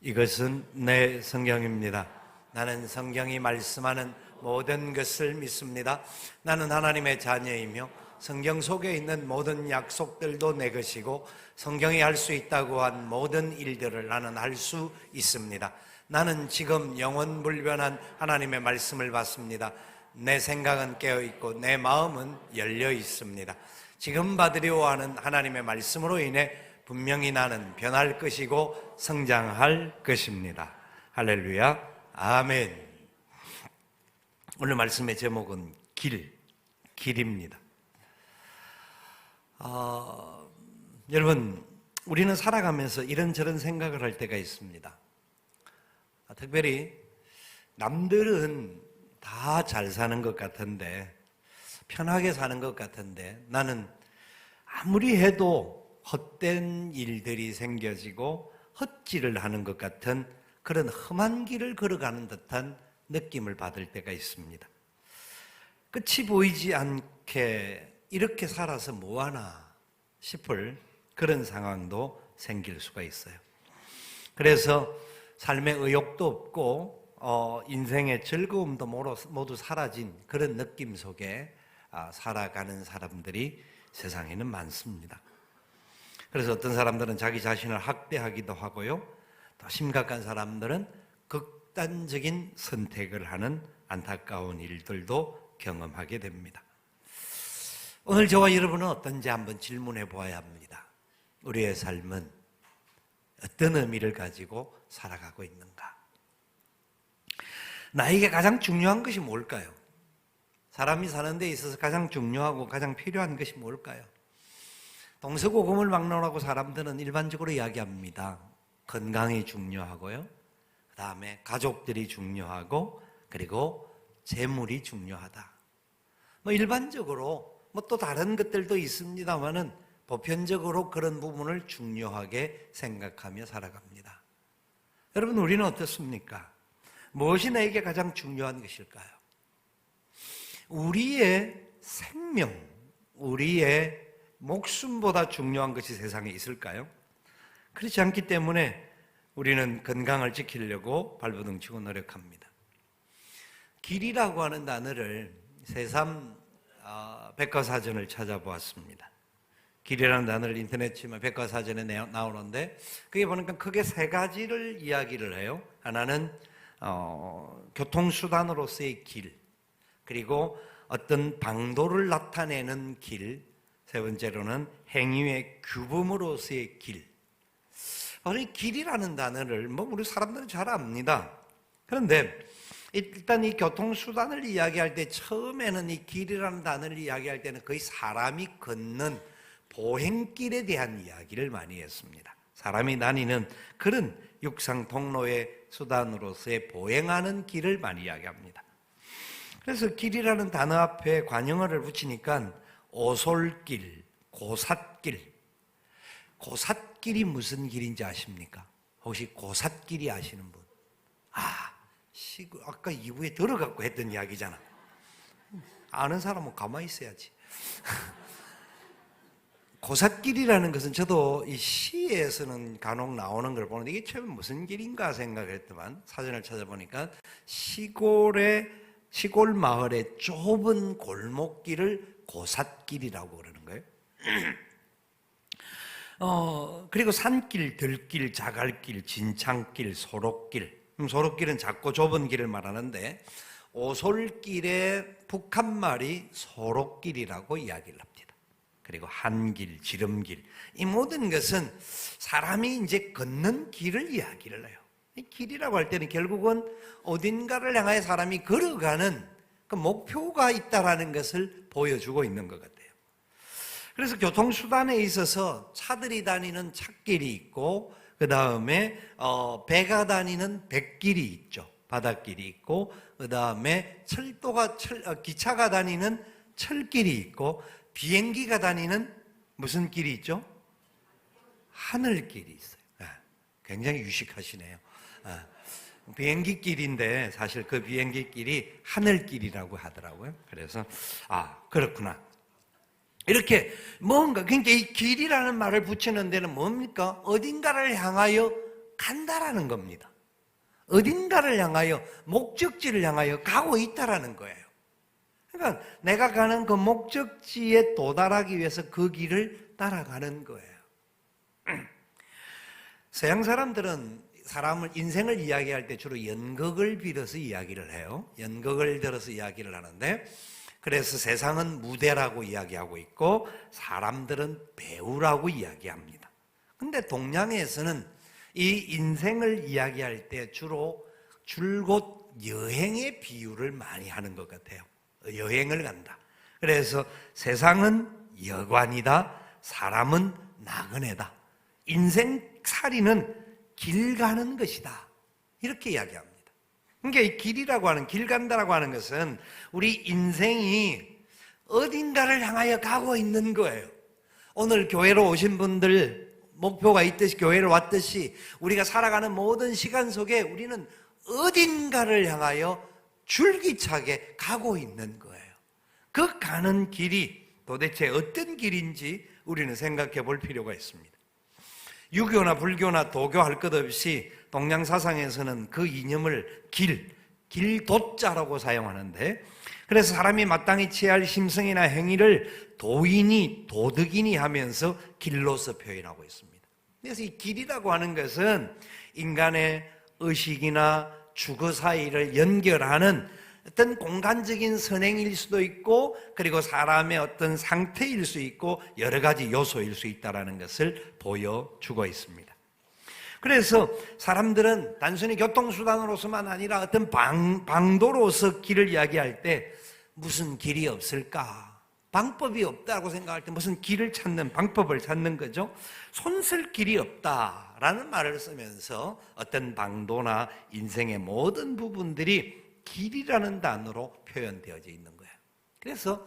이것은 내 성경입니다. 나는 성경이 말씀하는 모든 것을 믿습니다. 나는 하나님의 자녀이며 성경 속에 있는 모든 약속들도 내 것이고 성경이 할 수 있다고 한 모든 일들을 나는 할 수 있습니다. 나는 지금 영원불변한 하나님의 말씀을 받습니다. 내 생각은 깨어있고 내 마음은 열려 있습니다. 지금 받으려 하는 하나님의 말씀으로 인해 분명히 나는 변할 것이고 성장할 것입니다. 할렐루야, 아멘. 오늘 말씀의 제목은 길입니다. 여러분, 우리는 살아가면서 이런저런 생각을 할 때가 있습니다. 특별히 남들은 다 잘 사는 것 같은데, 편하게 사는 것 같은데, 나는 아무리 해도 헛된 일들이 생겨지고 헛질을 하는 것 같은 그런 험한 길을 걸어가는 듯한 느낌을 받을 때가 있습니다. 끝이 보이지 않게 이렇게 살아서 뭐하나 싶을 그런 상황도 생길 수가 있어요. 그래서 삶의 의욕도 없고 인생의 즐거움도 모두 사라진 그런 느낌 속에 살아가는 사람들이 세상에는 많습니다. 그래서 어떤 사람들은 자기 자신을 학대하기도 하고요, 더 심각한 사람들은 극단적인 선택을 하는 안타까운 일들도 경험하게 됩니다. 오늘 저와 여러분은 어떤지 한번 질문해 보아야 합니다. 우리의 삶은 어떤 의미를 가지고 살아가고 있는가? 나에게 가장 중요한 것이 뭘까요? 사람이 사는 데 있어서 가장 중요하고 가장 필요한 것이 뭘까요? 동서고금을 막론하고 사람들은 일반적으로 이야기합니다. 건강이 중요하고요, 그 다음에 가족들이 중요하고, 그리고 재물이 중요하다. 일반적으로 또 다른 것들도 있습니다만은 보편적으로 그런 부분을 중요하게 생각하며 살아갑니다. 여러분, 우리는 어떻습니까? 무엇이 나에게 가장 중요한 것일까요? 우리의 생명, 우리의 목숨보다 중요한 것이 세상에 있을까요? 그렇지 않기 때문에 우리는 건강을 지키려고 발버둥 치고 노력합니다. 길이라고 하는 단어를 새삼 백과사전을 찾아보았습니다. 길이라는 단어를 인터넷 치면 백과사전에 나오는데, 그게 보니까 크게 세 가지를 이야기를 해요. 하나는 교통수단으로서의 길, 그리고 어떤 방도를 나타내는 길, 세 번째로는 행위의 규범으로서의 길. 이 길이라는 단어를 우리 사람들은 잘 압니다. 그런데 일단 이 교통수단을 이야기할 때, 처음에는 이 길이라는 단어를 이야기할 때는 거의 사람이 걷는 보행길에 대한 이야기를 많이 했습니다. 사람이 다니는 그런 육상 통로의 수단으로서의 보행하는 길을 많이 이야기합니다. 그래서 길이라는 단어 앞에 관용어를 붙이니까 오솔길, 고삿길. 고삿길이 무슨 길인지 아십니까? 혹시 고삿길이 아시는 분? 아까 2부에 들어갖고 했던 이야기잖아. 아는 사람은 가만히 있어야지. 고삿길이라는 것은 저도 이 시에서는 간혹 나오는 걸 보는데 이게 처음에 무슨 길인가 생각했더만 사전을 찾아보니까 시골 마을의 좁은 골목길을 고삿길이라고 그러는 거예요. 그리고 산길, 들길, 자갈길, 진창길, 소록길. 소록길은 작고 좁은 길을 말하는데, 오솔길의 북한말이 소록길이라고 이야기를 합니다. 그리고 한길, 지름길, 이 모든 것은 사람이 이제 걷는 길을 이야기를 해요. 이 길이라고 할 때는 결국은 어딘가를 향하여 사람이 걸어가는 그 목표가 있다라는 것을 보여주고 있는 것 같아요. 그래서 교통수단에 있어서 차들이 다니는 찻길이 있고, 그 다음에 배가 다니는 백길이 있죠. 바닷길이 있고, 그 다음에 기차가 다니는 철길이 있고, 비행기가 다니는 무슨 길이 있죠? 하늘길이 있어요. 굉장히 유식하시네요. 비행기 길인데 사실 그 비행기 길이 하늘길이라고 하더라고요. 그래서 그렇구나. 이렇게 뭔가, 그러니까 이 길이라는 말을 붙이는 데는 뭡니까? 어딘가를 향하여 간다라는 겁니다. 어딘가를 향하여, 목적지를 향하여 가고 있다라는 거예요. 그러니까 내가 가는 그 목적지에 도달하기 위해서 그 길을 따라가는 거예요. 서양 사람들은 인생을 이야기할 때 주로 연극을 빌어서 이야기를 해요. 연극을 들어서 이야기를 하는데, 그래서 세상은 무대라고 이야기하고 있고 사람들은 배우라고 이야기합니다. 근데 동양에서는 이 인생을 이야기할 때 주로 줄곧 여행의 비유를 많이 하는 것 같아요. 여행을 간다. 그래서 세상은 여관이다. 사람은 나그네다. 인생살이는 길 가는 것이다. 이렇게 이야기합니다. 그러니까 이 길이라고 하는, 길 간다라고 하는 것은 우리 인생이 어딘가를 향하여 가고 있는 거예요. 오늘 교회로 오신 분들 목표가 있듯이, 교회를 왔듯이 우리가 살아가는 모든 시간 속에 우리는 어딘가를 향하여 줄기차게 가고 있는 거예요. 그 가는 길이 도대체 어떤 길인지 우리는 생각해 볼 필요가 있습니다. 유교나 불교나 도교 할 것 없이 동양 사상에서는 그 이념을 길도자라고 사용하는데, 그래서 사람이 마땅히 취할 심성이나 행위를 도인이, 도덕인이 하면서 길로서 표현하고 있습니다. 그래서 이 길이라고 하는 것은 인간의 의식이나 주거 사이를 연결하는 어떤 공간적인 선행일 수도 있고, 그리고 사람의 어떤 상태일 수 있고, 여러 가지 요소일 수 있다는 것을 보여주고 있습니다. 그래서 사람들은 단순히 교통수단으로서만 아니라 어떤 방도로서 길을 이야기할 때 무슨 길이 없을까? 방법이 없다고 생각할 때 무슨 길을 찾는, 방법을 찾는 거죠. 손쓸 길이 없다라는 말을 쓰면서 어떤 방도나 인생의 모든 부분들이 길이라는 단어로 표현되어져 있는 거예요. 그래서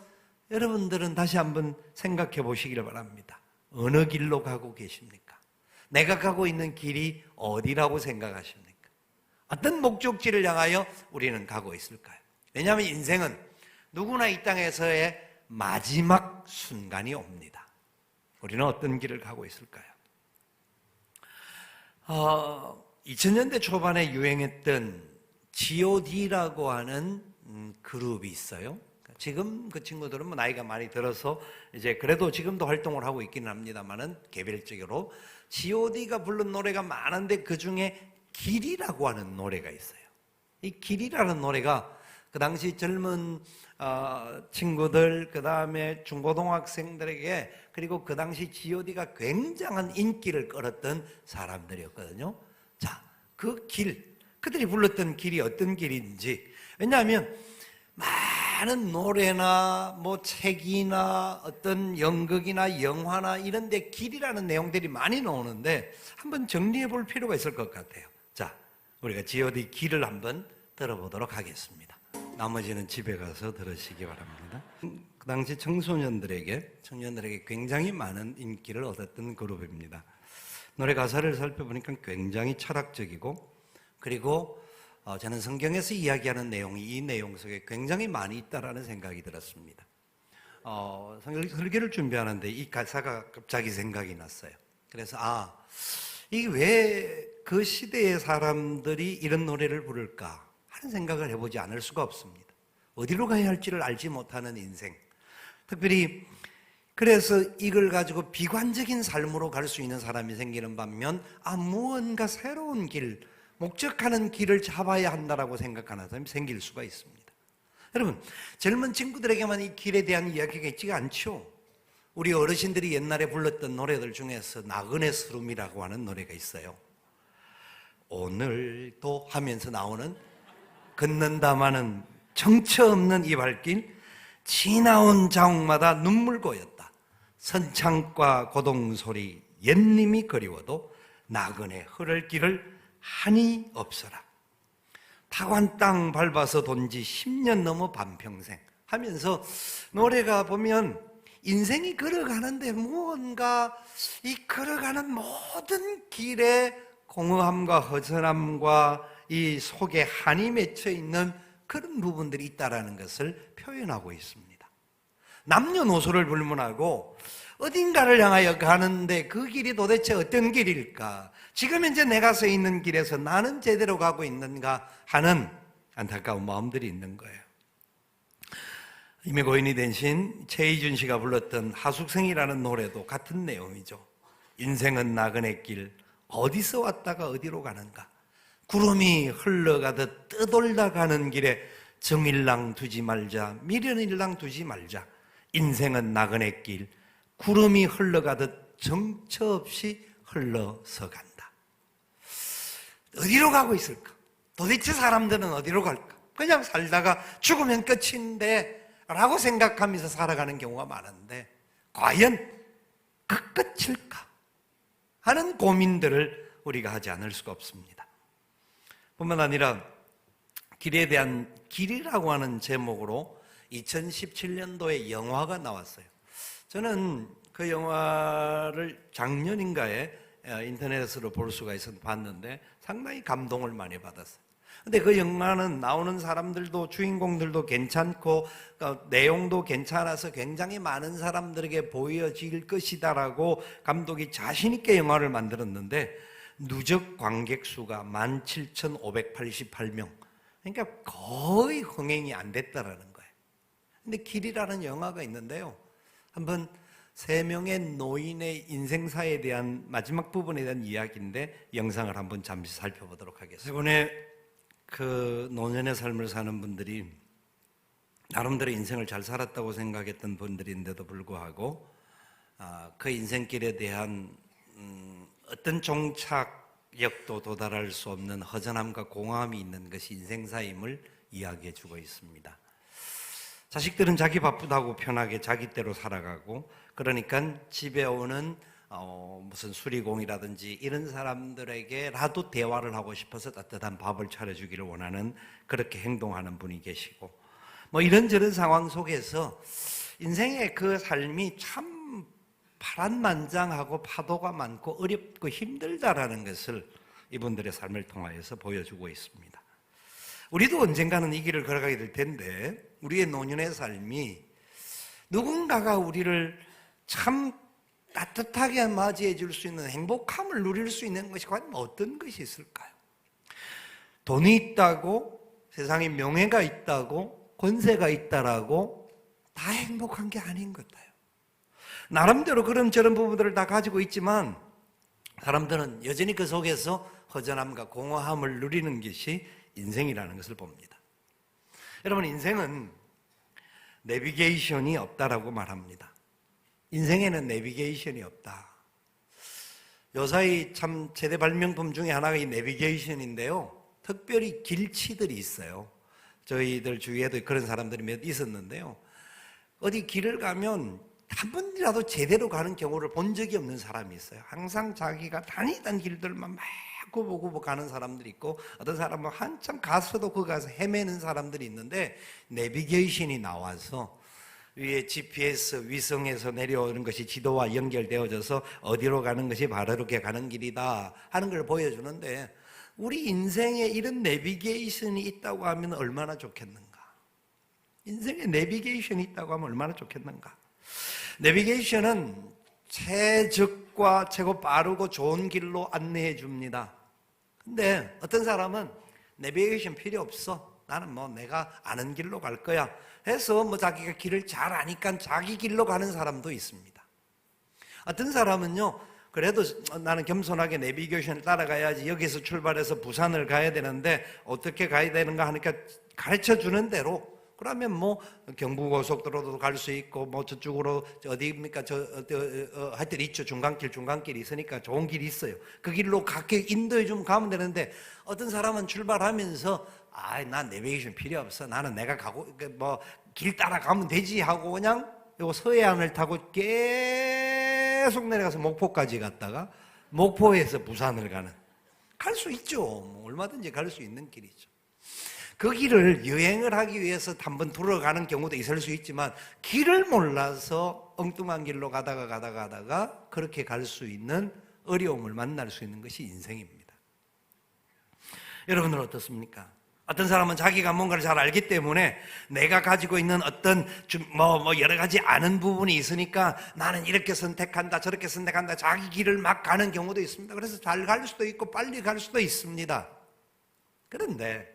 여러분들은 다시 한번 생각해 보시기를 바랍니다. 어느 길로 가고 계십니까? 내가 가고 있는 길이 어디라고 생각하십니까? 어떤 목적지를 향하여 우리는 가고 있을까요? 왜냐하면 인생은 누구나 이 땅에서의 마지막 순간이 옵니다. 우리는 어떤 길을 가고 있을까요? 2000년대 초반에 유행했던 G.O.D라고 하는 그룹이 있어요. 지금 그 친구들은 뭐 나이가 많이 들어서 이제 그래도 지금도 활동을 하고 있기는 합니다만은 개별적으로 G.O.D가 부른 노래가 많은데 그 중에 길이라고 하는 노래가 있어요. 이 길이라는 노래가 그 당시 젊은 친구들, 그 다음에 중고등학생들에게, 그리고 그 당시 G.O.D가 굉장한 인기를 끌었던 사람들이었거든요. 자, 그 길, 그들이 불렀던 길이 어떤 길인지, 왜냐하면 많은 노래나 뭐 책이나 어떤 연극이나 영화나 이런 데 길이라는 내용들이 많이 나오는데 한번 정리해 볼 필요가 있을 것 같아요. 자, 우리가 G.O.D 길을 한번 들어보도록 하겠습니다. 나머지는 집에 가서 들으시기 바랍니다. 그 당시 청년들에게 굉장히 많은 인기를 얻었던 그룹입니다. 노래 가사를 살펴보니까 굉장히 철학적이고, 그리고 저는 성경에서 이야기하는 내용이 이 내용 속에 굉장히 많이 있다라는 생각이 들었습니다. 설교를 준비하는데 이 가사가 갑자기 생각이 났어요. 그래서 이게 왜 그 시대의 사람들이 이런 노래를 부를까 하는 생각을 해보지 않을 수가 없습니다. 어디로 가야 할지를 알지 못하는 인생, 특별히 그래서 이걸 가지고 비관적인 삶으로 갈 수 있는 사람이 생기는 반면 무언가 새로운 길, 목적하는 길을 잡아야 한다라고 생각하는 사람이 생길 수가 있습니다. 여러분, 젊은 친구들에게만 이 길에 대한 이야기가 있지가 않죠. 우리 어르신들이 옛날에 불렀던 노래들 중에서 나그네 스름이라고 하는 노래가 있어요. 오늘도 하면서 나오는, 걷는다마는 정처 없는 이 발길, 지나온 자옥마다 눈물 고였다. 선창과 고동소리 옛님이 그리워도 나그네 흐를 길을 한이 없어라. 타관 땅 밟아서 돈 지 10년 넘어 반평생 하면서 노래가 보면 인생이 걸어가는데 무언가 이 걸어가는 모든 길에 공허함과 허전함과 이 속에 한이 맺혀 있는 그런 부분들이 있다라는 것을 표현하고 있습니다. 남녀노소를 불문하고 어딘가를 향하여 가는데 그 길이 도대체 어떤 길일까? 지금 현재 내가 서 있는 길에서 나는 제대로 가고 있는가 하는 안타까운 마음들이 있는 거예요. 이미 고인이 되신 최희준 씨가 불렀던 하숙생이라는 노래도 같은 내용이죠. 인생은 나그네 길, 어디서 왔다가 어디로 가는가? 구름이 흘러가듯 떠돌다 가는 길에 정일랑 두지 말자, 미련일랑 두지 말자. 인생은 나그네 길, 구름이 흘러가듯 정처 없이 흘러서 간다. 어디로 가고 있을까? 도대체 사람들은 어디로 갈까? 그냥 살다가 죽으면 끝인데 라고 생각하면서 살아가는 경우가 많은데 과연 그 끝일까? 하는 고민들을 우리가 하지 않을 수가 없습니다. 뿐만 아니라 길에 대한 길이라고 하는 제목으로 2017년도에 영화가 나왔어요. 저는 그 영화를 작년인가에 인터넷으로 볼 수가 있어서 봤는데 상당히 감동을 많이 받았어요. 근데 그 영화는 나오는 사람들도 주인공들도 괜찮고 내용도 괜찮아서 굉장히 많은 사람들에게 보여질 것이다라고 감독이 자신 있게 영화를 만들었는데 누적 관객 수가 17,588명. 그러니까 거의 흥행이 안 됐다라는 거예요. 근데 길이라는 영화가 있는데요. 한번 3명의 노인의 인생사에 대한 마지막 부분에 대한 이야기인데 영상을 한번 잠시 살펴보도록 하겠습니다. 이번에 그 노년의 삶을 사는 분들이 나름대로 인생을 잘 살았다고 생각했던 분들인데도 불구하고 그 인생길에 대한 어떤 종착역도 도달할 수 없는 허전함과 공허함이 있는 것이 인생사임을 이야기해 주고 있습니다. 자식들은 자기 바쁘다고 편하게 자기대로 살아가고 그러니까 집에 오는 무슨 수리공이라든지 이런 사람들에게라도 대화를 하고 싶어서 따뜻한 밥을 차려주기를 원하는 그렇게 행동하는 분이 계시고 뭐 이런저런 상황 속에서 인생의 그 삶이 참 파란만장하고 파도가 많고 어렵고 힘들다라는 것을 이분들의 삶을 통하여서 보여주고 있습니다. 우리도 언젠가는 이 길을 걸어가게 될 텐데 우리의 노년의 삶이 누군가가 우리를 참 따뜻하게 맞이해 줄 수 있는 행복함을 누릴 수 있는 것이 과연 어떤 것이 있을까요? 돈이 있다고 세상에 명예가 있다고 권세가 있다라고 다 행복한 게 아닌 것 같아요. 나름대로 그런 저런 부분들을 다 가지고 있지만 사람들은 여전히 그 속에서 허전함과 공허함을 누리는 것이 인생이라는 것을 봅니다. 여러분, 인생은 내비게이션이 없다라고 말합니다. 인생에는 내비게이션이 없다. 요사이 참 최대 발명품 중에 하나가 이 내비게이션인데요. 특별히 길치들이 있어요. 저희들 주위에도 그런 사람들이 몇 있었는데요. 어디 길을 가면 한 번이라도 제대로 가는 경우를 본 적이 없는 사람이 있어요. 항상 자기가 다니던 길들만 막 구보구보 가는 사람들이 있고 어떤 사람은 한참 가서도 그 가서 헤매는 사람들이 있는데 내비게이션이 나와서 위에 GPS 위성에서 내려오는 것이 지도와 연결되어져서 어디로 가는 것이 바로 이렇게 가는 길이다 하는 걸 보여주는데 우리 인생에 이런 내비게이션이 있다고 하면 얼마나 좋겠는가? 인생에 내비게이션이 있다고 하면 얼마나 좋겠는가? 내비게이션은 최적과 최고 빠르고 좋은 길로 안내해 줍니다. 근데 어떤 사람은 내비게이션 필요 없어. 나는 뭐 내가 아는 길로 갈 거야. 해서 뭐 자기가 길을 잘 아니까 자기 길로 가는 사람도 있습니다. 어떤 사람은요, 그래도 나는 겸손하게 내비게이션을 따라가야지 여기서 출발해서 부산을 가야 되는데 어떻게 가야 되는가 하니까 가르쳐 주는 대로 그러면 뭐 경부고속도로도 갈 수 있고 뭐 저쪽으로 어디입니까 하여튼 있죠. 중간길이 있으니까 좋은 길이 있어요. 그 길로 가게 인도해 주면 가면 되는데 어떤 사람은 출발하면서 난 내비게이션 필요 없어. 나는 내가 가고 뭐 길 따라가면 되지 하고 그냥 요 서해안을 타고 계속 내려가서 목포까지 갔다가 목포에서 부산을 가는 갈 수 있죠. 뭐 얼마든지 갈 수 있는 길이죠. 그 길을 여행을 하기 위해서 한번 들어가는 경우도 있을 수 있지만 길을 몰라서 엉뚱한 길로 가다가 그렇게 갈 수 있는 어려움을 만날 수 있는 것이 인생입니다. 여러분은 어떻습니까? 어떤 사람은 자기가 뭔가를 잘 알기 때문에 내가 가지고 있는 어떤 여러 가지 아는 부분이 있으니까 나는 이렇게 선택한다, 저렇게 선택한다, 자기 길을 막 가는 경우도 있습니다. 그래서 잘 갈 수도 있고 빨리 갈 수도 있습니다. 그런데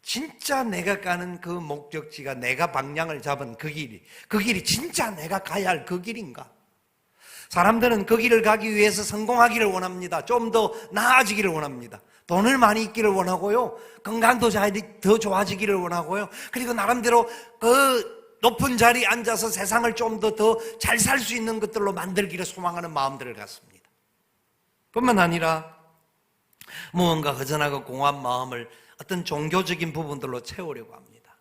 진짜 내가 가는 그 목적지가 내가 방향을 잡은 그 길이 진짜 내가 가야 할 그 길인가? 사람들은 그 길을 가기 위해서 성공하기를 원합니다. 좀 더 나아지기를 원합니다. 돈을 많이 있기를 원하고요. 건강도 더 좋아지기를 원하고요. 그리고 나름대로 그 높은 자리에 앉아서 세상을 좀 더 잘 살 수 있는 것들로 만들기를 소망하는 마음들을 갖습니다. 뿐만 아니라 무언가 허전하고 공허한 마음을 어떤 종교적인 부분들로 채우려고 합니다.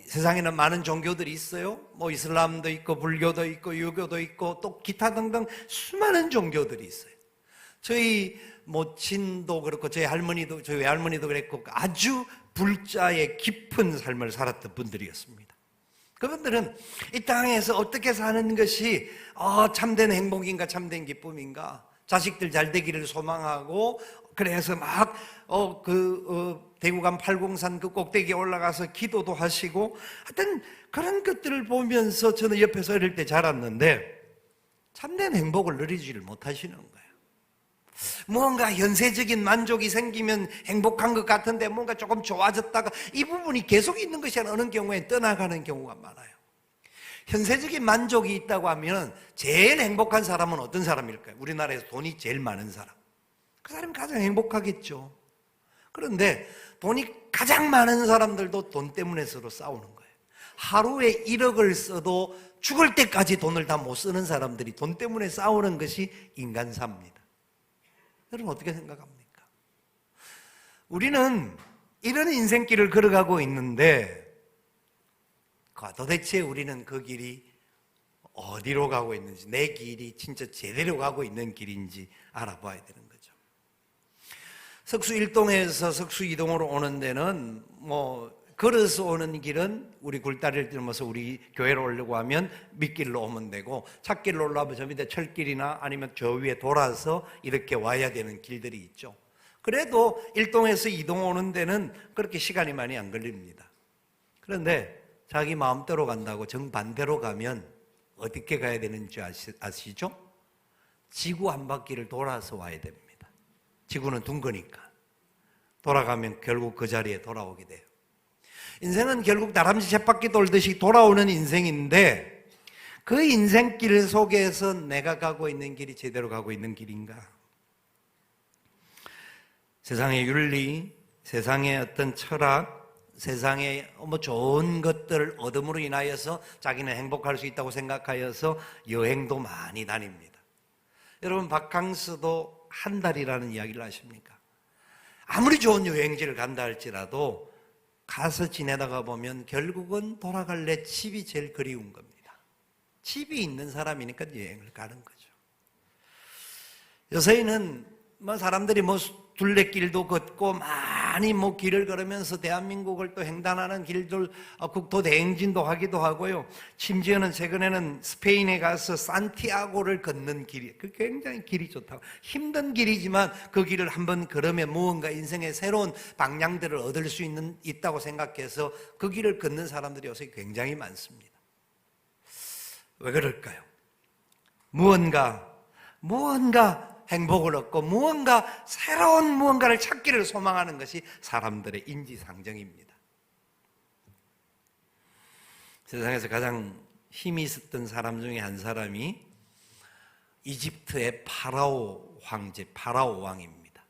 세상에는 많은 종교들이 있어요. 이슬람도 있고 불교도 있고 유교도 있고 또 기타 등등 수많은 종교들이 있어요. 저희 모친도 그렇고 저희 외할머니도 그랬고 아주 불자의 깊은 삶을 살았던 분들이었습니다. 그분들은 이 땅에서 어떻게 사는 것이 참된 행복인가 참된 기쁨인가, 자식들 잘 되기를 소망하고 그래서 막 대구간 팔공산 그 꼭대기에 올라가서 기도도 하시고 하여튼 그런 것들을 보면서 저는 옆에서 어릴 때 자랐는데 참된 행복을 누리지를 못하시는 거예요. 무언가 현세적인 만족이 생기면 행복한 것 같은데 뭔가 조금 좋아졌다가 이 부분이 계속 있는 것이 아니라 어느 경우에 떠나가는 경우가 많아요. 현세적인 만족이 있다고 하면 제일 행복한 사람은 어떤 사람일까요? 우리나라에서 돈이 제일 많은 사람. 그 사람이 가장 행복하겠죠. 그런데 돈이 가장 많은 사람들도 돈 때문에 서로 싸우는 거예요. 하루에 1억을 써도 죽을 때까지 돈을 다 못 쓰는 사람들이 돈 때문에 싸우는 것이 인간사입니다. 여러분 어떻게 생각합니까? 우리는 이런 인생길을 걸어가고 있는데 도대체 우리는 그 길이 어디로 가고 있는지, 내 길이 진짜 제대로 가고 있는 길인지 알아봐야 되는 거죠. 석수 1동에서 석수 2동으로 오는 데는 걸어서 오는 길은 우리 굴다리를 넘어서 우리 교회로 오려고 하면 밑길로 오면 되고, 찻길로 올라오면 저 밑에 철길이나 아니면 저 위에 돌아서 이렇게 와야 되는 길들이 있죠. 그래도 1동에서 2동 오는 데는 그렇게 시간이 많이 안 걸립니다. 그런데 자기 마음대로 간다고 정반대로 가면 어떻게 가야 되는지 아시죠? 지구 한 바퀴를 돌아서 와야 됩니다. 지구는 둥 거니까. 돌아가면 결국 그 자리에 돌아오게 돼요. 인생은 결국 다람쥐 쳇바퀴 돌듯이 돌아오는 인생인데 그 인생길 속에서 내가 가고 있는 길이 제대로 가고 있는 길인가? 세상의 윤리, 세상의 어떤 철학, 세상에 좋은 것들을 얻음으로 인하여서 자기는 행복할 수 있다고 생각하여서 여행도 많이 다닙니다. 여러분 바캉스도 한 달이라는 이야기를 아십니까? 아무리 좋은 여행지를 간다 할지라도 가서 지내다가 보면 결국은 돌아갈래 집이 제일 그리운 겁니다. 집이 있는 사람이니까 여행을 가는 거죠. 요새는 사람들이 둘레길도 걷고 많이 길을 걸으면서 대한민국을 또 횡단하는 길들, 국토 대행진도 하기도 하고요. 심지어는 최근에는 스페인에 가서 산티아고를 걷는 길이, 그 굉장히 길이 좋다고. 힘든 길이지만 그 길을 한번 걸으면 무언가 인생의 새로운 방향들을 얻을 수 있다고 생각해서 그 길을 걷는 사람들이 요새 굉장히 많습니다. 왜 그럴까요? 무언가 행복을 얻고 무언가 새로운 무언가를 찾기를 소망하는 것이 사람들의 인지상정입니다. 세상에서 가장 힘이 있었던 사람 중에 한 사람이 이집트의 파라오 황제, 파라오 왕입니다.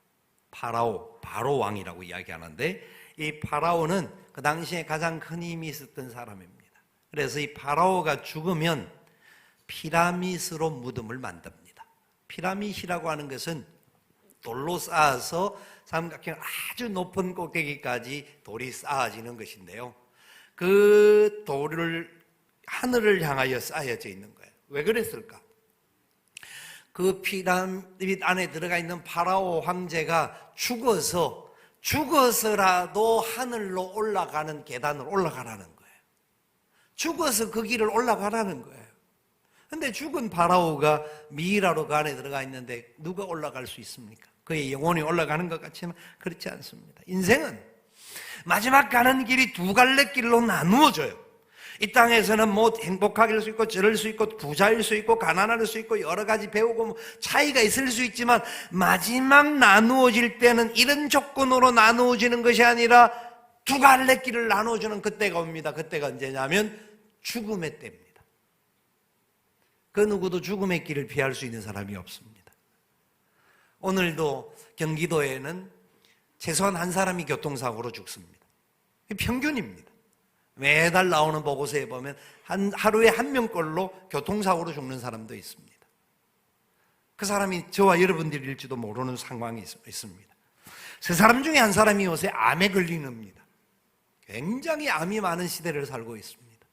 바로 왕이라고 이야기하는데 이 파라오는 그 당시에 가장 큰 힘이 있었던 사람입니다. 그래서 이 파라오가 죽으면 피라밋으로 무덤을 만듭니다. 피라밋이라고 하는 것은 돌로 쌓아서 삼각형 아주 높은 꼭대기까지 돌이 쌓아지는 것인데요. 그 돌을 하늘을 향하여 쌓여져 있는 거예요. 왜 그랬을까? 그 피라밋 안에 들어가 있는 파라오 황제가 죽어서라도 하늘로 올라가는 계단을 올라가라는 거예요. 죽어서 그 길을 올라가라는 거예요. 근데 죽은 파라오가 미이라로 그 안에 들어가 있는데 누가 올라갈 수 있습니까? 그의 영혼이 올라가는 것 같지만 그렇지 않습니다. 인생은 마지막 가는 길이 두 갈래 길로 나누어져요. 이 땅에서는 뭐 행복할 수 있고 저럴 수 있고 부자일 수 있고 가난할 수 있고 여러 가지 배우고 뭐 차이가 있을 수 있지만 마지막 나누어질 때는 이런 조건으로 나누어지는 것이 아니라 두 갈래 길을 나누어주는 그때가 옵니다. 그때가 언제냐면 죽음의 때입니다. 그 누구도 죽음의 길을 피할 수 있는 사람이 없습니다. 오늘도 경기도에는 최소한 한 사람이 교통사고로 죽습니다. 평균입니다. 매달 나오는 보고서에 보면 하루에 한 명꼴로 교통사고로 죽는 사람도 있습니다. 그 사람이 저와 여러분들일지도 모르는 상황이 있습니다. 세 사람 중에 한 사람이 요새 암에 걸리는입니다. 굉장히 암이 많은 시대를 살고 있습니다.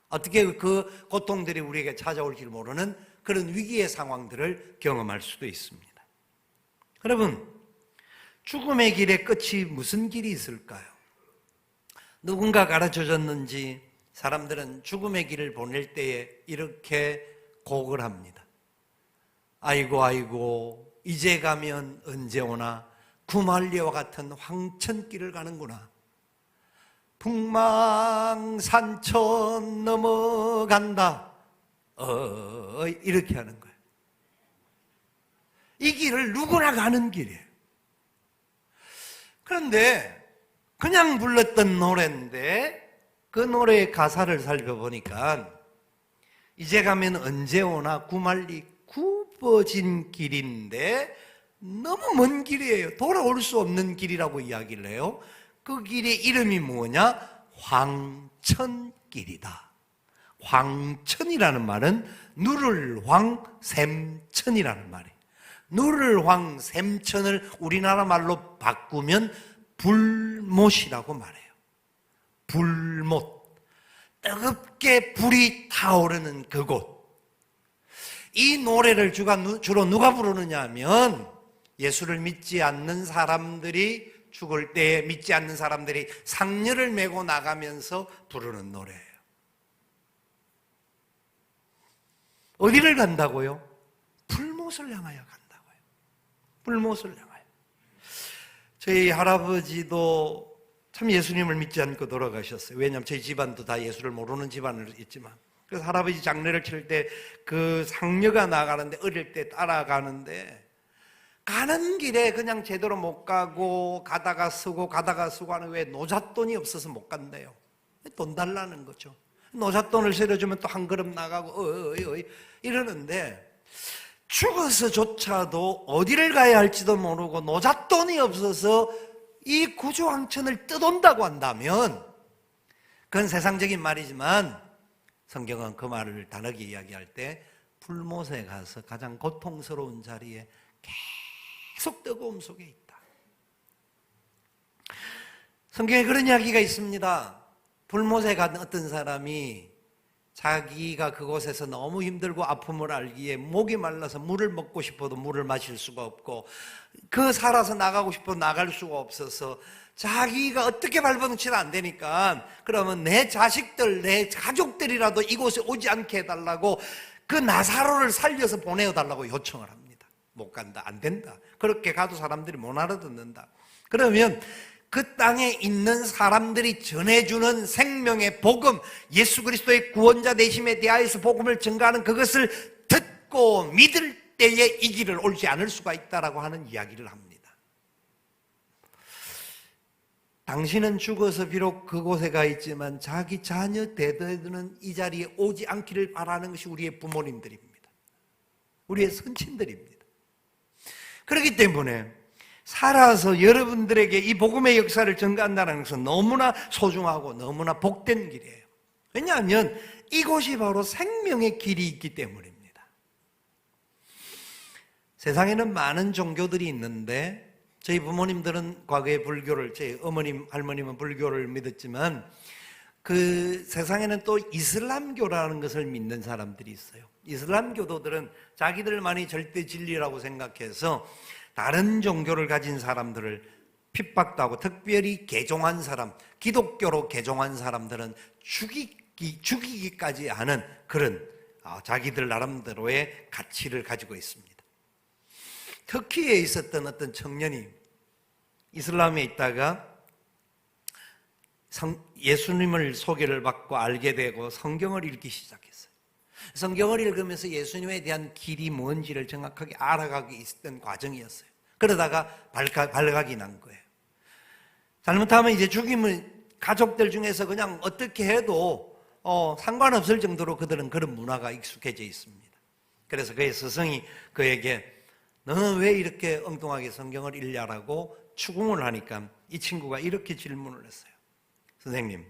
어떻게 그 고통들이 우리에게 찾아올지 모르는 그런 위기의 상황들을 경험할 수도 있습니다. 여러분, 죽음의 길의 끝이 무슨 길이 있을까요? 누군가 가르쳐줬는지 사람들은 죽음의 길을 보낼 때에 이렇게 곡을 합니다. 아이고 아이고 이제 가면 언제 오나 구말리와 같은 황천길을 가는구나. 북망산천 넘어간다. 이렇게 하는 거예요. 이 길을 누구나 가는 길이에요. 그런데 그냥 불렀던 노래인데 그 노래의 가사를 살펴보니까 이제 가면 언제 오나 구말리 굽어진 길인데 너무 먼 길이에요. 돌아올 수 없는 길이라고 이야기를 해요. 그 길의 이름이 뭐냐? 황천길이다. 황천이라는 말은 누를 황 샘천이라는 말이에요. 누를 황 샘천을 우리나라 말로 바꾸면 불못이라고 말해요. 불못. 뜨겁게 불이 타오르는 그곳. 이 노래를 주로 누가 부르느냐 하면 예수를 믿지 않는 사람들이 죽을 때에 믿지 않는 사람들이 상려를 메고 나가면서 부르는 노래예요. 어디를 간다고요? 불못을 향하여 간다고요. 불못을 향하여. 저희 할아버지도 참 예수님을 믿지 않고 돌아가셨어요. 왜냐하면 저희 집안도 다 예수를 모르는 집안으로 있지만, 그래서 할아버지 장례를 칠 때 그 상려가 나가는데 어릴 때 따라가는데 가는 길에 그냥 제대로 못 가고 가다가 쓰고 하는, 왜 노잣돈이 없어서 못 간대요. 돈 달라는 거죠. 노잣돈을 세려주면 또 한 걸음 나가고 이러는데 죽어서조차도 어디를 가야 할지도 모르고 노잣돈이 없어서 이 구주왕천을 떠돈다고 한다면 그건 세상적인 말이지만 성경은 그 말을 다르게 이야기할 때 불못에 가서 가장 고통스러운 자리에 계속 뜨거움 속에 있다. 성경에 그런 이야기가 있습니다. 불못에 간 어떤 사람이 자기가 그곳에서 너무 힘들고 아픔을 알기에 목이 말라서 물을 먹고 싶어도 물을 마실 수가 없고 그 살아서 나가고 싶어도 나갈 수가 없어서 자기가 어떻게 발버둥치도 안 되니까 그러면 내 자식들, 내 가족들이라도 이곳에 오지 않게 해달라고 그 나사로를 살려서 보내어달라고 요청을 합니다. 못 간다, 안 된다. 그렇게 가도 사람들이 못 알아듣는다. 그러면 그 땅에 있는 사람들이 전해주는 생명의 복음, 예수 그리스도의 구원자 되심에 대하여서 복음을 전가하는 그것을 듣고 믿을 때에 이 길을 옳지 않을 수가 있다라고 하는 이야기를 합니다. 당신은 죽어서 비록 그곳에 가 있지만 자기 자녀 대대는 이 자리에 오지 않기를 바라는 것이 우리의 부모님들입니다. 우리의 선친들입니다. 그렇기 때문에 살아서 여러분들에게 이 복음의 역사를 전가한다는 것은 너무나 소중하고 너무나 복된 길이에요. 왜냐하면 이곳이 바로 생명의 길이 있기 때문입니다. 세상에는 많은 종교들이 있는데 저희 부모님들은 과거에 불교를, 제 어머님, 할머님은 불교를 믿었지만 그 세상에는 또 이슬람교라는 것을 믿는 사람들이 있어요. 이슬람교도들은 자기들만이 절대 진리라고 생각해서 다른 종교를 가진 사람들을 핍박도 하고, 특별히 개종한 사람, 기독교로 개종한 사람들은 죽이기까지 하는 그런 자기들 나름대로의 가치를 가지고 있습니다. 터키에 있었던 어떤 청년이 이슬람에 있다가 예수님을 소개를 받고 알게 되고 성경을 읽기 시작했어요. 성경을 읽으면서 예수님에 대한 길이 뭔지를 정확하게 알아가기 있었던 과정이었어요. 그러다가 발각이 난 거예요. 잘못하면 이제 죽임을 가족들 중에서 그냥 어떻게 해도 상관없을 정도로 그들은 그런 문화가 익숙해져 있습니다. 그래서 그의 스승이 그에게 너는 왜 이렇게 엉뚱하게 성경을 읽냐라고 추궁을 하니까 이 친구가 이렇게 질문을 했어요. 선생님,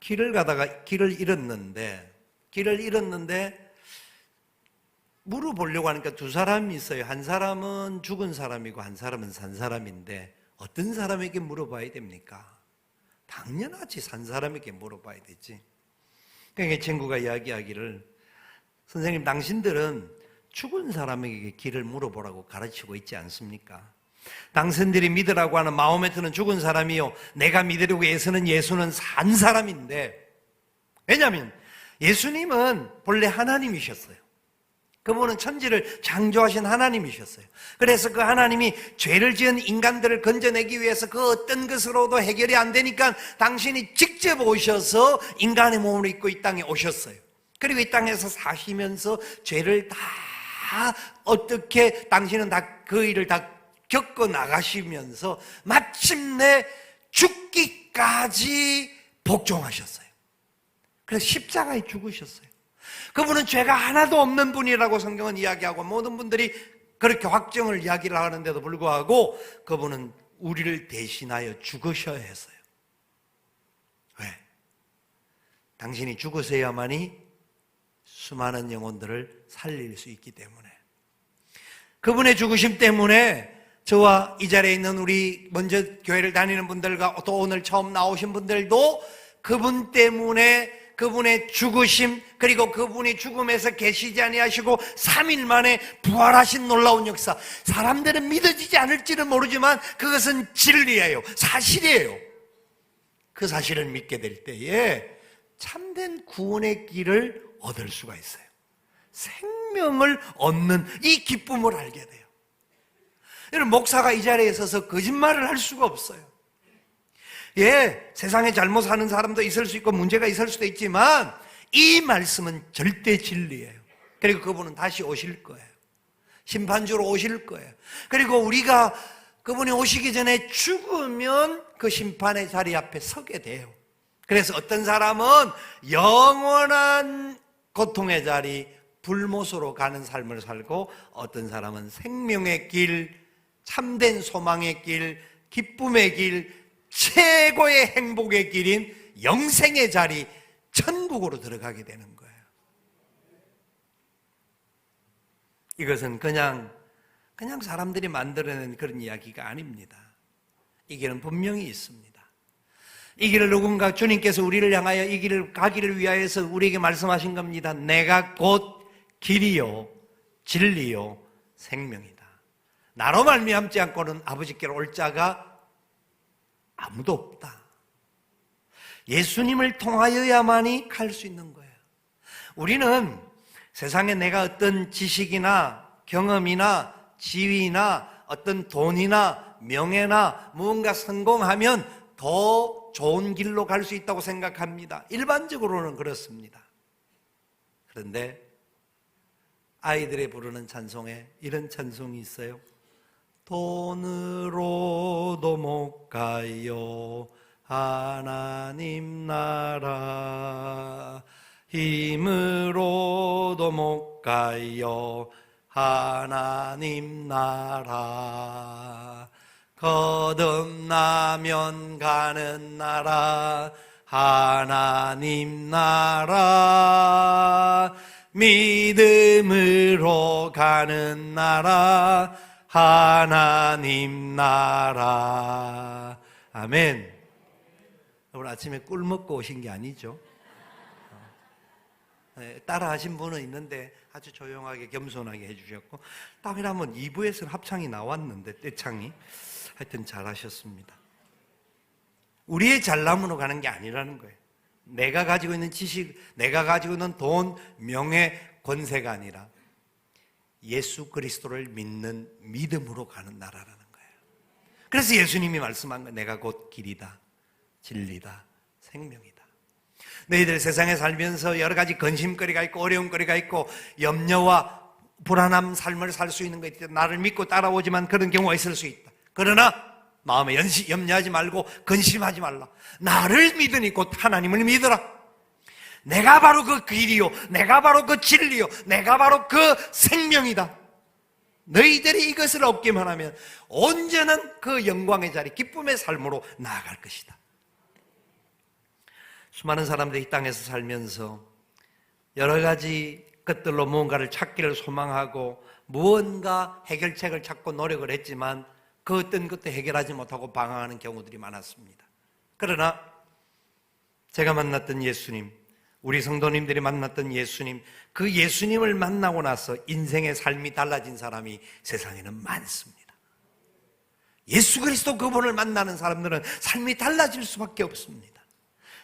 길을 가다가 길을 잃었는데 물어보려고 하니까 두 사람이 있어요. 한 사람은 죽은 사람이고 한 사람은 산 사람인데 어떤 사람에게 물어봐야 됩니까? 당연하지, 산 사람에게 물어봐야 되지. 그러니까 친구가 이야기하기를, 선생님, 당신들은 죽은 사람에게 길을 물어보라고 가르치고 있지 않습니까? 당신들이 믿으라고 하는 마호메트는 죽은 사람이요, 내가 믿으려고 애쓰는 예수는 산 사람인데, 왜냐하면 예수님은 본래 하나님이셨어요. 그분은 천지를 창조하신 하나님이셨어요. 그래서 그 하나님이 죄를 지은 인간들을 건져내기 위해서 그 어떤 것으로도 해결이 안 되니까 당신이 직접 오셔서 인간의 몸을 입고 이 땅에 오셨어요. 그리고 이 땅에서 사시면서 죄를 다 어떻게 당신은 다 그 일을 다 겪어 나가시면서 마침내 죽기까지 복종하셨어요. 그래서 십자가에 죽으셨어요. 그분은 죄가 하나도 없는 분이라고 성경은 이야기하고 모든 분들이 그렇게 확정을 이야기를 하는데도 불구하고 그분은 우리를 대신하여 죽으셔야 했어요. 왜? 당신이 죽으셔야만이 수많은 영혼들을 살릴 수 있기 때문에. 그분의 죽으심 때문에 저와 이 자리에 있는 우리 먼저 교회를 다니는 분들과 또 오늘 처음 나오신 분들도 그분 때문에 그분의 죽으심, 그리고 그분이 죽음에서 계시지 아니하시고 3일 만에 부활하신 놀라운 역사, 사람들은 믿어지지 않을지는 모르지만 그것은 진리예요, 사실이에요. 그 사실을 믿게 될 때에 참된 구원의 길을 얻을 수가 있어요. 생명을 얻는 이 기쁨을 알게 돼요. 여러분, 목사가 이 자리에 서서 거짓말을 할 수가 없어요. 예, 세상에 잘못 사는 사람도 있을 수 있고 문제가 있을 수도 있지만 이 말씀은 절대 진리예요. 그리고 그분은 다시 오실 거예요. 심판주로 오실 거예요. 그리고 우리가 그분이 오시기 전에 죽으면 그 심판의 자리 앞에 서게 돼요. 그래서 어떤 사람은 영원한 고통의 자리, 불못으로 가는 삶을 살고 어떤 사람은 생명의 길, 참된 소망의 길, 기쁨의 길, 최고의 행복의 길인 영생의 자리, 천국으로 들어가게 되는 거예요. 이것은 그냥 사람들이 만들어낸 그런 이야기가 아닙니다. 이 길은 분명히 있습니다. 이 길을 누군가 주님께서 우리를 향하여 이 길을 가기를 위하여서 우리에게 말씀하신 겁니다. 내가 곧 길이요 진리요 생명이다. 나로 말미암지 않고는 아버지께로 올 자가 아무도 없다. 예수님을 통하여야만이 갈 수 있는 거예요. 우리는 세상에 내가 어떤 지식이나 경험이나 지위나 어떤 돈이나 명예나 무언가 성공하면 더 좋은 길로 갈 수 있다고 생각합니다. 일반적으로는 그렇습니다. 그런데 아이들이 부르는 찬송에 이런 찬송이 있어요. 돈으로도 못 가요 하나님 나라, 힘으로도 못 가요 하나님 나라, 거듭나면 가는 나라 하나님 나라, 믿음으로 가는 나라 하나님 나라. 아멘. 오늘 아침에 꿀 먹고 오신 게 아니죠. 따라 하신 분은 있는데 아주 조용하게 겸손하게 해주셨고, 딱이라면 2부에서는 합창이 나왔는데 떼창이, 하여튼 잘하셨습니다. 우리의 잘남으로 가는 게 아니라는 거예요. 내가 가지고 있는 지식, 내가 가지고 있는 돈, 명예, 권세가 아니라 예수 그리스도를 믿는 믿음으로 가는 나라라는 거예요. 그래서 예수님이 말씀한 거, 내가 곧 길이다, 진리다, 생명이다. 너희들 세상에 살면서 여러 가지 근심거리가 있고 어려움거리가 있고 염려와 불안한 삶을 살 수 있는 거 있다. 나를 믿고 따라오지만 그런 경우가 있을 수 있다. 그러나 마음에 염려하지 말고 근심하지 말라. 나를 믿으니 곧 하나님을 믿어라. 내가 바로 그 길이요, 내가 바로 그 진리요, 내가 바로 그 생명이다. 너희들이 이것을 얻기만 하면 온전한 그 영광의 자리, 기쁨의 삶으로 나아갈 것이다. 수많은 사람들이 이 땅에서 살면서 여러 가지 것들로 무언가를 찾기를 소망하고 무언가 해결책을 찾고 노력을 했지만 그 어떤 것도 해결하지 못하고 방황하는 경우들이 많았습니다. 그러나 제가 만났던 예수님, 우리 성도님들이 만났던 예수님, 그 예수님을 만나고 나서 인생의 삶이 달라진 사람이 세상에는 많습니다. 예수 그리스도 그분을 만나는 사람들은 삶이 달라질 수밖에 없습니다.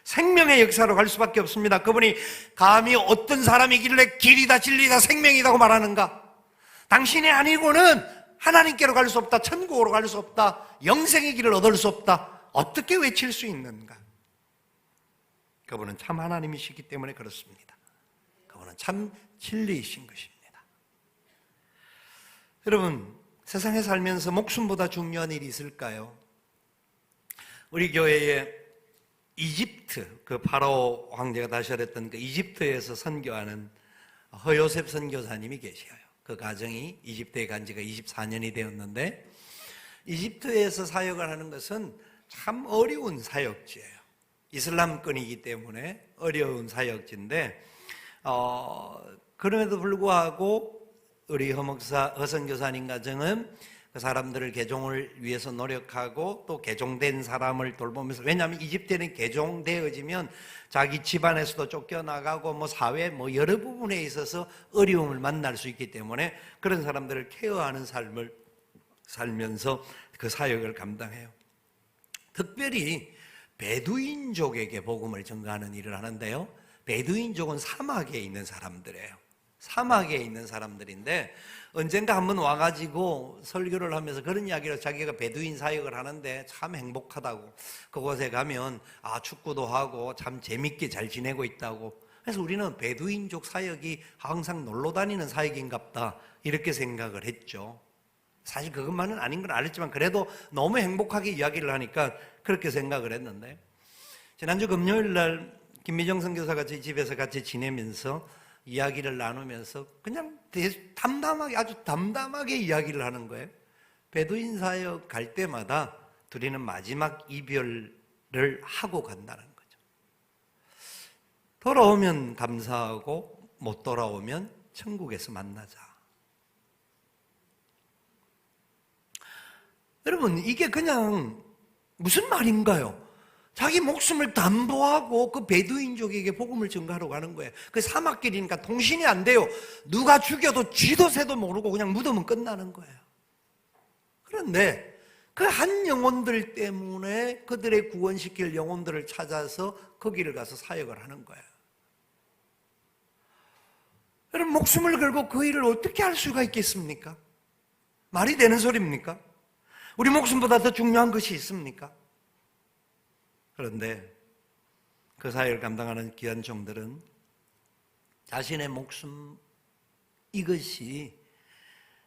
생명의 역사로 갈 수밖에 없습니다. 그분이 감히 어떤 사람이길래 길이다, 진리다, 생명이라고 말하는가? 당신이 아니고는 하나님께로 갈 수 없다, 천국으로 갈 수 없다, 영생의 길을 얻을 수 없다, 어떻게 외칠 수 있는가? 그분은 참 하나님이시기 때문에 그렇습니다. 그분은 참 진리이신 것입니다. 여러분, 세상에 살면서 목숨보다 중요한 일이 있을까요? 우리 교회에 이집트, 그 파라오 황제가 다스렸던 그 이집트에서 선교하는 허요셉 선교사님이 계셔요. 그 가정이 이집트에 간 지가 24년이 되었는데, 이집트에서 사역을 하는 것은 참 어려운 사역지예요. 이슬람권이기 때문에 어려운 사역지인데, 그럼에도 불구하고 우리 허선교사님 가정은 그 사람들을 개종을 위해서 노력하고 또 개종된 사람을 돌보면서, 왜냐하면 이집트는 개종되어지면 자기 집안에서도 쫓겨나가고 뭐 사회 뭐 여러 부분에 있어서 어려움을 만날 수 있기 때문에 그런 사람들을 케어하는 삶을 살면서 그 사역을 감당해요. 특별히 베두인족에게 복음을 전가하는 일을 하는데요, 베두인족은 사막에 있는 사람들이에요. 사막에 있는 사람들인데 언젠가 한번 와가지고 설교를 하면서 그런 이야기를, 자기가 베두인 사역을 하는데 참 행복하다고, 그곳에 가면 축구도 하고 참 재밌게 잘 지내고 있다고. 그래서 우리는 베두인족 사역이 항상 놀러 다니는 사역인갑다 이렇게 생각을 했죠. 사실 그것만은 아닌 건 알았지만 그래도 너무 행복하게 이야기를 하니까 그렇게 생각을 했는데, 지난주 금요일 날 김미정 선교사가 저희 집에서 같이 지내면서 이야기를 나누면서 그냥 담담하게, 아주 담담하게 이야기를 하는 거예요. 베두인 사역 갈 때마다 둘이는 마지막 이별을 하고 간다는 거죠. 돌아오면 감사하고 못 돌아오면 천국에서 만나자. 여러분, 이게 그냥 무슨 말인가요? 자기 목숨을 담보하고 그 베두인족에게 복음을 전가하러 가는 거예요. 그 사막길이니까 통신이 안 돼요. 누가 죽여도 쥐도 새도 모르고 그냥 묻으면 끝나는 거예요. 그런데 그 한 영혼들 때문에 그들의 구원시킬 영혼들을 찾아서 거기를 가서 사역을 하는 거예요. 여러분, 목숨을 걸고 그 일을 어떻게 할 수가 있겠습니까? 말이 되는 소리입니까? 우리 목숨보다 더 중요한 것이 있습니까? 그런데 그 사역을 감당하는 귀한 종들은 자신의 목숨, 이것이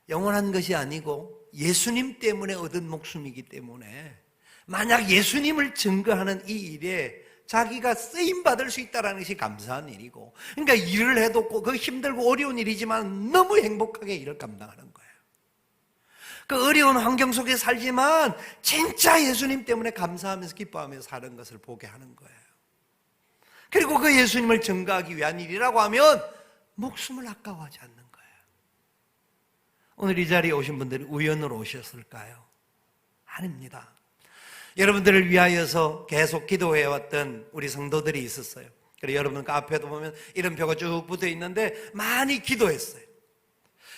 영원한 것이 아니고 예수님 때문에 얻은 목숨이기 때문에 만약 예수님을 증거하는 이 일에 자기가 쓰임받을 수 있다는 것이 감사한 일이고, 그러니까 일을 해도 그 힘들고 어려운 일이지만 너무 행복하게 일을 감당하는 거예요. 그 어려운 환경 속에 살지만 진짜 예수님 때문에 감사하면서 기뻐하면서 사는 것을 보게 하는 거예요. 그리고 그 예수님을 증거하기 위한 일이라고 하면 목숨을 아까워하지 않는 거예요. 오늘 이 자리에 오신 분들이 우연으로 오셨을까요? 아닙니다. 여러분들을 위하여서 계속 기도해왔던 우리 성도들이 있었어요. 그리고 여러분 그 앞에도 보면 이름표가 쭉 붙어 있는데 많이 기도했어요.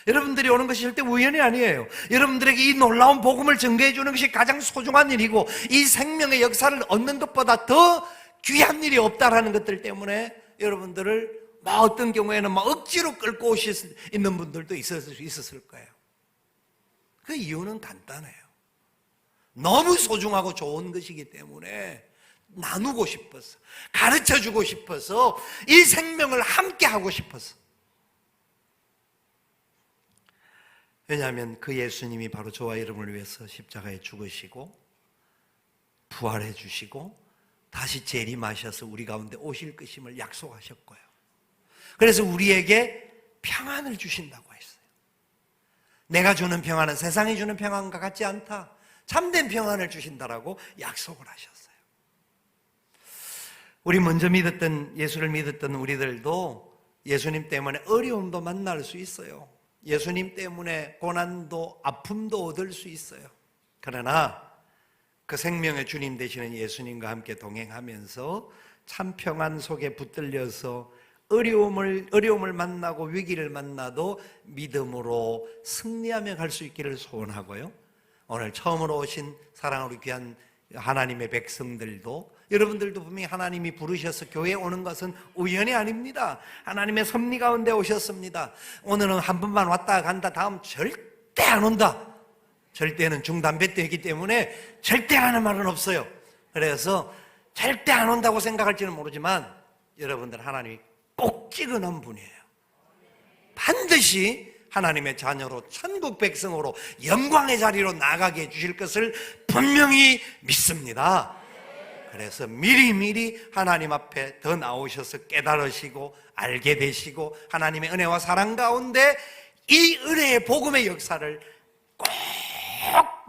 여러분들이 오는 것이 절대 우연이 아니에요. 여러분들에게 이 놀라운 복음을 전개해 주는 것이 가장 소중한 일이고, 이 생명의 역사를 얻는 것보다 더 귀한 일이 없다라는 것들 때문에 여러분들을 뭐 어떤 경우에는 막 억지로 끌고 오실 수 있는 분들도 있었을 거예요. 그 이유는 간단해요. 너무 소중하고 좋은 것이기 때문에 나누고 싶어서, 가르쳐주고 싶어서, 이 생명을 함께 하고 싶어서. 왜냐하면 그 예수님이 바로 저와 여러분을 위해서 십자가에 죽으시고 부활해 주시고 다시 재림하셔서 우리 가운데 오실 것임을 약속하셨고요. 그래서 우리에게 평안을 주신다고 했어요. 내가 주는 평안은 세상이 주는 평안과 같지 않다. 참된 평안을 주신다라고 약속을 하셨어요. 우리 먼저 믿었던, 예수를 믿었던 우리들도 예수님 때문에 어려움도 만날 수 있어요. 예수님 때문에 고난도 아픔도 얻을 수 있어요. 그러나 그 생명의 주님 되시는 예수님과 함께 동행하면서 참 평안 속에 붙들려서 어려움을 만나고 위기를 만나도 믿음으로 승리하며 갈 수 있기를 소원하고요. 오늘 처음으로 오신 사랑으로 귀한 하나님의 백성들도, 여러분들도 분명히 하나님이 부르셔서 교회에 오는 것은 우연이 아닙니다. 하나님의 섭리 가운데 오셨습니다. 오늘은 한 번만 왔다 간다, 다음 절대 안 온다. 절대는 중담배때이기 때문에 절대라는 말은 없어요. 그래서 절대 안 온다고 생각할지는 모르지만 여러분들 하나님이 꼭 찍어놓은 분이에요. 반드시 하나님의 자녀로 천국 백성으로 영광의 자리로 나가게 해주실 것을 분명히 믿습니다. 그래서 미리미리 하나님 앞에 더 나오셔서 깨달으시고 알게 되시고 하나님의 은혜와 사랑 가운데 이 은혜의 복음의 역사를 꼭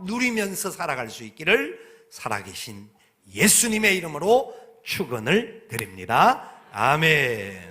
누리면서 살아갈 수 있기를 살아계신 예수님의 이름으로 축원을 드립니다. 아멘.